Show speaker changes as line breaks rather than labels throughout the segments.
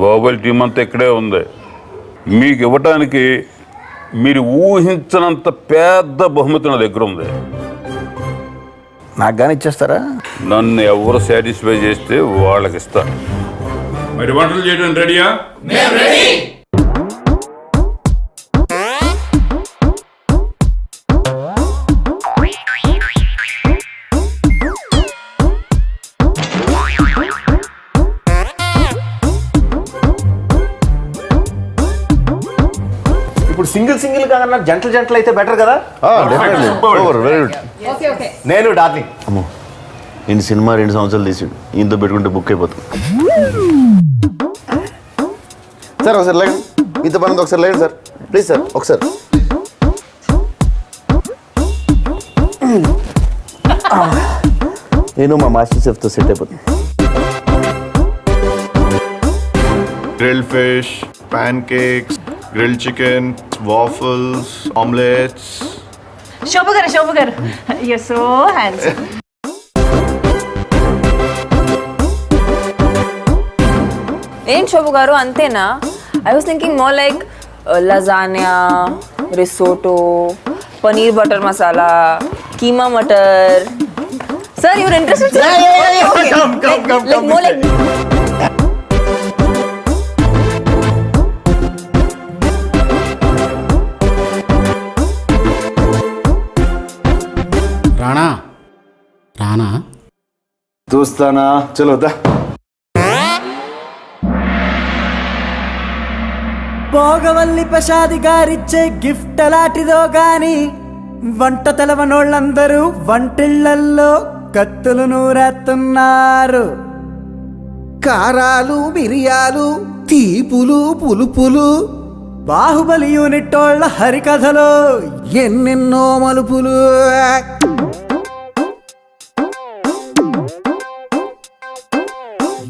Baahubali team అంతా ఇక్కడే ఉంది. మీకు ఇవ్వటానికి మీరు ఊహించినంత పెద్ద బహుమతి నా దగ్గర ఉంది.
నాకు కానీ ఇచ్చేస్తారా?
నన్ను ఎవరు సాటిస్ఫై చేస్తే వాళ్ళకి ఇస్తాను.
మరి వంటలు చేయడం రెడీయా?
ఇప్పుడు సింగిల్ కాదన్నా జంటలు అయితే బెటర్ కదా. Very good. నేను డార్లింగ్.
అమ్మో, ఇంటి సినిమా 2 సంవత్సరాలు తీసిండు. ఇంత పెట్టుకుంటే బుక్ అయిపోతుంది. సార్ ఒకసారి లేండి, ఇంత పని ఒకసారి లేండి సార్, ప్లీజ్ సార్ ఒకసారి. నేను మా మాస్టర్ షెఫ్తో సెట్ అయిపోతుంది.
Grilled fish, pancakes, grilled chicken, waffles, omelets.
Shobha garu, you're so handsome.
ఏం శోభ గారు అంతేనా? I was thinking more like lasagna, risotto, paneer butter masala, keema matar. Sir your interested? Like more like
Rana
చూస్తానా? చలో దా.
Bhogavalli ప్రసాది గారిచ్చే gift అలాంటిదో గాని వంట తెలవనోళ్ళందరూ వంటిళ్లల్లో కత్తులు నూరేస్తున్నారు. కారాలు, మిరియాలు, తీపులు, పులుపులు, బాహుబలి యూనిట్టోళ్ళ హరికథలో ఎన్నెన్నో మలుపులు.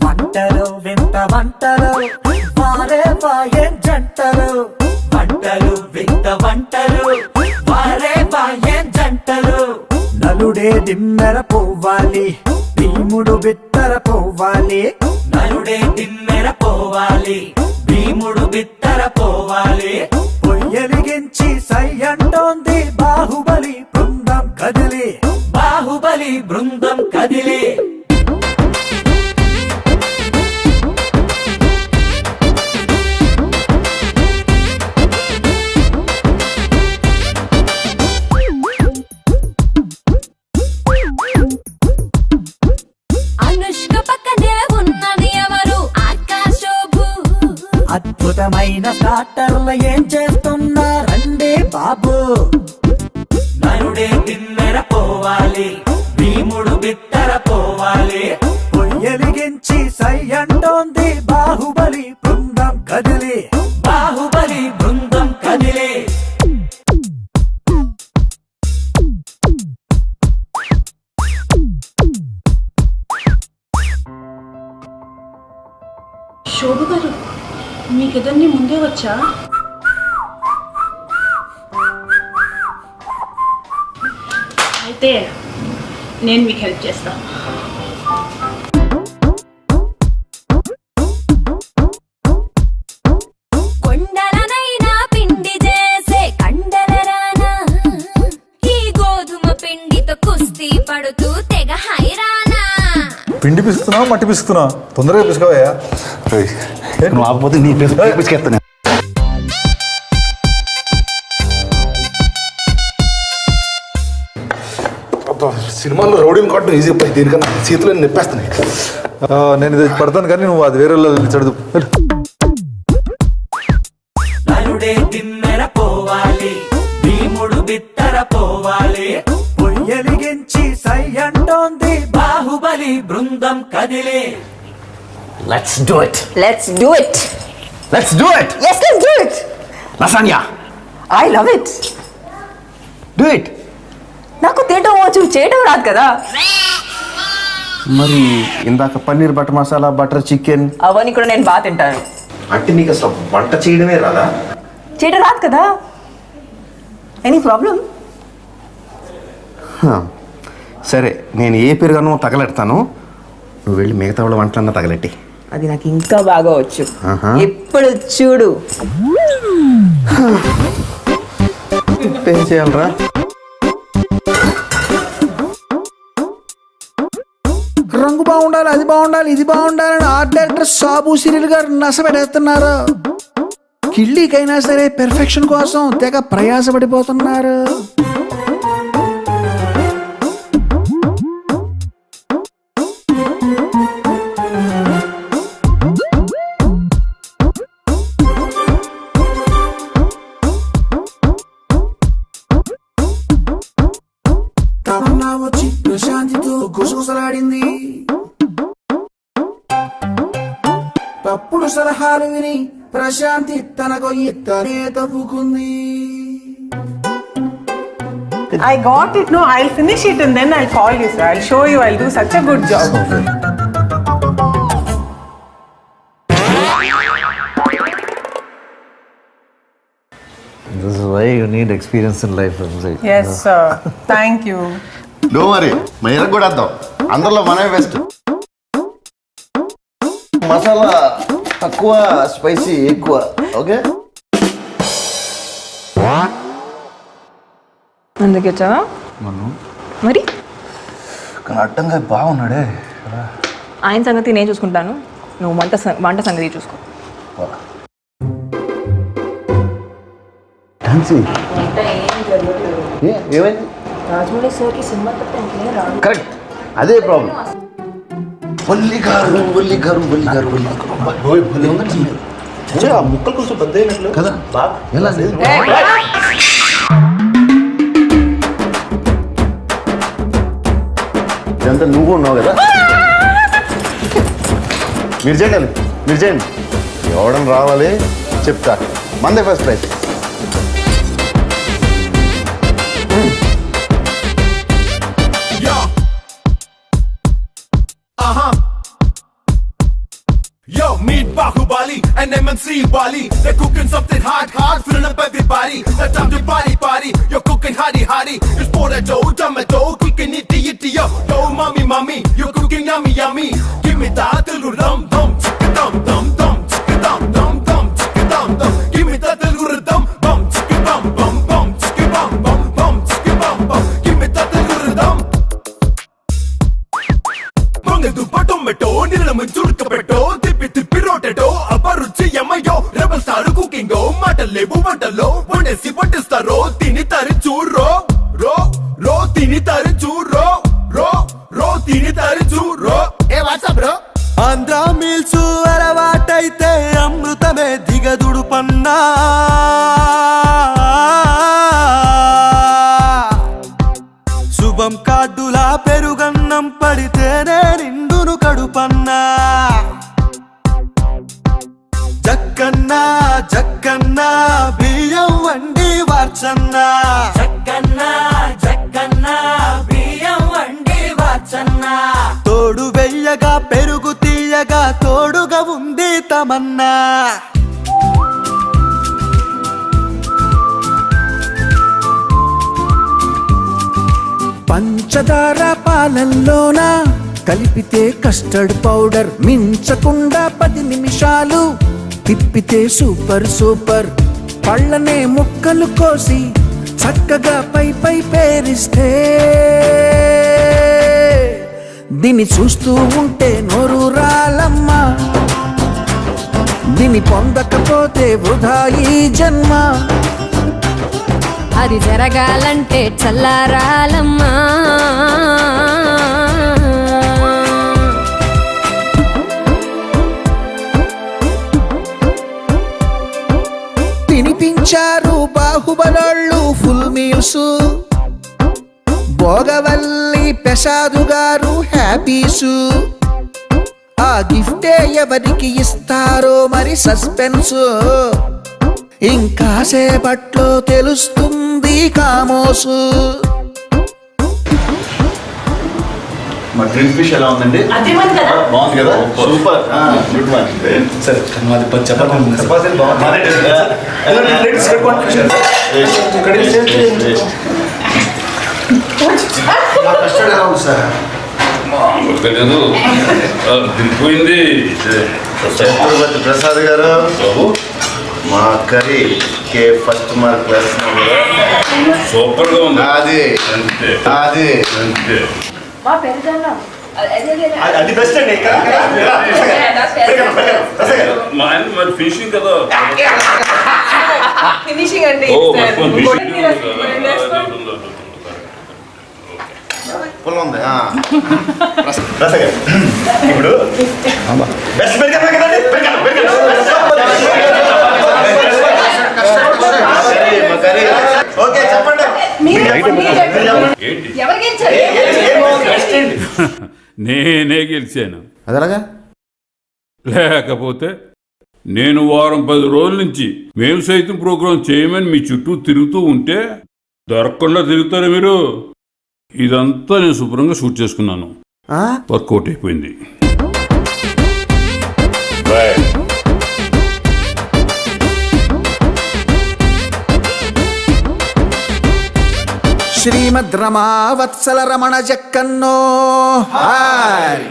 వంటలు వింత వంటలు, వారే వాయేం జంటలు. వంటలు వింత వంటలు, వారే వాయేం జంటలు. నలుడే దిమ్మెర పోవాలి, భీముడు బిత్తర పోవాలి. నలుడే దిమ్మెర పోవాలి, భీముడు బిత్తర పోవాలి. పొయ్యలిగించి సై అంటోంది బాహుబలి బృందం కదిలి. బాహుబలి బృందం కదిలి. అద్భుతమైన స్టార్టర్లు ఏం చేస్తున్నారండి బాబు. నలుడే తిన్నెర పోవాలి, భీముడు బిత్తర పోవాలి. పొయ్యలిగించి సై అంటోంది బాహుబలి బృందం కదిలి. బాహుబలి బృందం కదిలి.
శోభ గారు, మీకిద్దరిని ముందే వచ్చా? అయితే నేను మీకు హెల్ప్ చేస్తా.
కొండలనైనా పిండి చేసే కండలరానా, ఈ గోధుమ పిండితో కుస్తీ పడుతూ తెగ హైరానా.
పిండి పిసుకుతున్నావా మట్టి పిసుకుతున్నావా? తొందరగా పిసుకవయ్యా.
నువ్వు ఆకపోతే నీ పిసుకెత్తాను.
సినిమాల్లో రౌడీని కొట్టడం ఈజీ పై, దీనికన్నా చేతిలో నిప్పేస్తున్నాయి. నేను ఇది పడతాను కానీ నువ్వు అది వేరే చదువు.
నలుడే తిన్నెర పోవాలి, భీముడు బిత్తర పోవాలి. పొయ్యలిగించి సై అంటోంది బాహుబలి బృందం కదిలి.
Let's do it.
let's do it.
Let's do it.
Yes, let's do it.
Lasagna.
I love it.
Do it.
నాకు తినటం వచ్చు, చేయటం రాదు కదా.
మరి ఇందాక paneer butter masala, butter chicken
అవన్నీ కూడా నేను బాగా తింటాను.
అంటే నీకు అసలు వంట చేయడమే రాదా?
చేయటం రాదు కదా. Any problem?
సరే, నేను ఏ పెరుగనో తగలెడతాను, నువ్వు వెళ్ళి మిగతా వాళ్ళ వంటలన్నా తగలెట్టి.
అది నాకు ఇంకా బాగా వచ్చు. ఎప్పుడు చూడు
ఏం చేయాలరా?
రంగు బాగుండాలి, అది బాగుండాలి, ఇది బాగుండాలి అని ఆర్ట్ డైరెక్టర్ సాబు సీరియల్ గారు నసపెడేస్తున్నారు. కిళ్ళీకైనా సరే పెర్ఫెక్షన్ కోసం తెగ ప్రయాసపడిపోతున్నారు. తమన్నా వచ్చి ప్రశాంతితో గుసగుసలాడింది. తప్పుడు సలహాలు విని ప్రశాంతి తన గొయ్యి తనే తప్పుకుంది.
I got it. No, I'll finish it and then I'll call you, sir. I'll show you. I'll do such a good job.
This is why you need experience in life.
Yes, sir. Thank you.
డో మరి మైరా కూడా వద్దాం, అందరిలో మనమే best. Masala తక్కువ, spicy ఎక్కువ. Okay,
అందుకే వచ్చావా మరి?
కానీ అడ్డంగా బాగున్నాడే.
ఆయన సంగతి నేను చూసుకుంటాను, నువ్వు వంట సంగతి చూసుకో.
ఏమైంది?
రాజమౌళి సార్కి సినిమా తప్ప ఇంకేం రాదు.
కరెక్ట్, అదే ప్రాబ్లం. వల్లి గారు వల్లి గారు వల్లి గారు ముక్కలు కొంచెం పెద్ద అయినట్లు కదా. ఎలా ఇదంతా నువ్వు ఉన్నావు కదా. మీరు చేయండి, మీరు చేయండి. ఎవడం రావాలి చెప్తా. మందే first prize.
Yo, meet Bahubali and MNC Bali. They're cooking something hot, filling up everybody. It's time to party. You're cooking hardy. It's potato, tomato, kicking itty. Yo, mommy, you're cooking yummy. Give me that little dum, chicka dum, chicka dum, chicka dum. Give me that little dum, chicka bum, chicka bum, chicka bum. Give me that little dum. Mangedu tomato, nilamu churkapetto. తిప్పి రోటెటో అపరుచి ఎమ్మయో rebel star cooking మాటలేవు వంటలో వండేసి వడ్డిస్తారో తిని తరిచు రో తిని తరిచు రో. ఏ WhatsApp bro? Andhra meals అలవాటైతే అమృతమే దిగదుడు పన్నా. శుభం కార్డులా పెరుగన్నం పడితేనే నిండును కడుపన్నా. జక్కన్నా బియ్యం వండి వార్చన్నా. జక్కన్నా బియ్యం వండి వార్చన్నా. తోడు వెయ్యగా పెరుగు తీయగా తోడుగా ఉంది తమన్నా. పంచదార పాలల్లోన కలిపితే కస్టర్డ్ పౌడర్ మించకుండా 10 నిమిషాలు తిప్పితే సూపర్. పళ్ళనే ముక్కలు కోసి చక్కగా పై పేరిస్తే దీన్ని చూస్తూ ఉంటే నోరు రాలమ్మా. దీన్ని పొందకపోతే వృధా ఈ జన్మ.
అది జరగాలంటే చల్లారాలమ్మా.
తినిపించారు బాహుబలోళ్ళు ఫుల్ మీల్స్. భోగవల్లి ప్రసాదు గారు హ్యాపీసు. ఆ గిఫ్టే ఎవరికి ఇస్తారో మరి సస్పెన్స్. ఇంకా సేపట్లో తెలుస్తుంది కామోసు.
మా గ్రిల్ ఫిష్ ఎలా ఉందండి? బాగుంది కదా, సూపర్, గుడ్ వన్.
సరే చపాతీలు బాగుంది.
కస్టర్డ్ ఎలా ఉంది సార్?
లేదు దిగిపోయింది.
చక్రవర్తి ప్రసాద్ గారు
బాబు
మా కర్రీ కే ఫస్ట్ మార్క్ వేస్తున్నాం కదా.
సూపర్ గా ఉంది.
అది
అంతే
అది
అంతే.
అది బెస్ట్ అండి
మా ఆయన మరి ఫినిషింగ్ కదా.
ఫినిషింగ్ అండి
ఓ ఫినిషింగ్
ఫుల్ ఉంది. ప్రసాద్ గారు ఇప్పుడు బెస్ట్ ఓకే చెప్పండి.
నేనే గెలిచాను.
అదలాగా
లేకపోతే నేను వారం 10 రోజుల నుంచి మేము సైతం ప్రోగ్రాం చేయమని మీ చుట్టూ తిరుగుతూ ఉంటే దొరకకుండా తిరుగుతారా మీరు? ఇదంతా నేను శుభ్రంగా షూట్ చేసుకున్నాను. వర్కౌట్ అయిపోయింది.
శ్రీమద్ రమావత్సల రమణ జక్కన్నో హాయ్.